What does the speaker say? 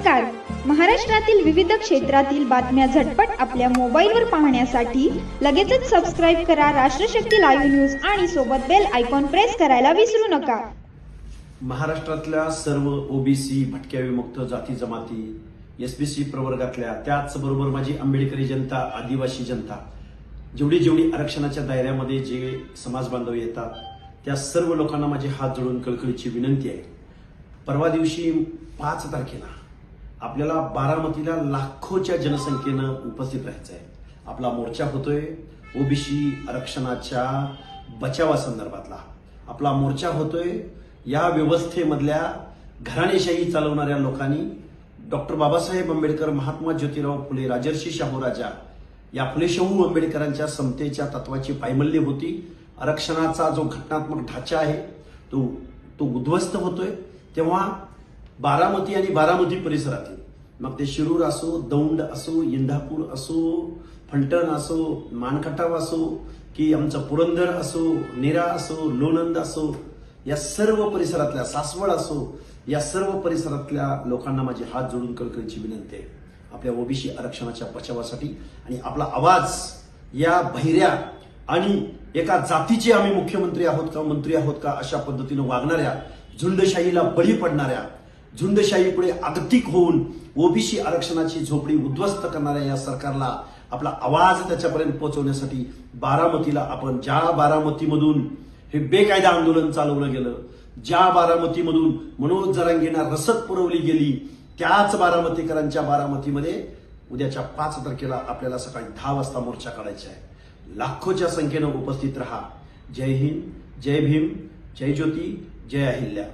नमस्कार. महाराष्ट्रातील विविध क्षेत्रातील बातम्या झटपट आपल्या मोबाईलवर पाहण्यासाठी लगेचच सबस्क्राईब करा राष्ट्रशक्ती लाईव्ह न्यूज आणि सोबत बेल आयकॉन प्रेस करायला विसरू नका. महाराष्ट्रातल्या सर्व ओबीसी, भटक्या विमुक्त जाती जमाती, एसबीसी प्रवर्गातल्या, त्याचबरोबर माझी आंबेडकरी जनता, आदिवासी जनता, जेवढी आरक्षणाच्या दायऱ्यामध्ये जे समाज बांधव येतात त्या सर्व लोकांना माझे हात जोडून कळकळीची विनंती आहे. परवा दिवशी 5 तारखेला आपल्याला बारामतीला लाखोच्या जनसंख्येनं उपस्थित राहायचं आहे. आपला मोर्चा होतोय ओबीसी आरक्षणाच्या बचावासंदर्भातला. आपला मोर्चा होतोय या व्यवस्थेमधल्या घराणेशाही चालवणाऱ्या लोकांनी डॉक्टर बाबासाहेब आंबेडकर, महात्मा ज्योतिराव फुले, राजर्षी शाहू राजा या फुले शाहू आंबेडकरांच्या समतेच्या तत्वाची पायमल्ली होती. आरक्षणाचा जो घटनात्मक ढाचा आहे तो उद्ध्वस्त होतोय. तेव्हा बारामती आणि बारामती परिसरातील, मग ते शिरूर असो, दौंड असो, इंदापूर असो, फलटण असो, मानखटाव असो, की आमचं पुरंदर असो, नेरा असो, लोणंद असो, या सर्व परिसरातल्या, सासवड असो, या सर्व परिसरातल्या लोकांना माझे हात जोडून कळकळीची विनंती आहे आपल्या ओबीसी आरक्षणाच्या बचावासाठी. आणि आपला आवाज या बहिऱ्या आणि एका जातीचे आम्ही मुख्यमंत्री आहोत का, मंत्री आहोत का, अशा पद्धतीनं वागणाऱ्या, झुंडशाहीला बळी पडणाऱ्या, झुंडशाहीपुढे आगतिक होऊन ओबीसी आरक्षणाची झोपडी उद्ध्वस्त करणाऱ्या या सरकारला आपला आवाज त्याच्यापर्यंत पोहोचवण्यासाठी बारामतीला आपण, ज्या बारामतीमधून हे बेकायदा आंदोलन चालवलं गेलं, ज्या बारामतीमधून मनोज जरांगेंना रसद पुरवली गेली, त्याच बारामतीकरांच्या बारामतीमध्ये उद्याच्या 5 तारखेला आपल्याला सकाळी 10 वाजता मोर्चा काढायचा आहे. लाखोच्या संख्येनं उपस्थित रहा. जय हिंद, जय भीम, जय ज्योती, जय अहिल्या.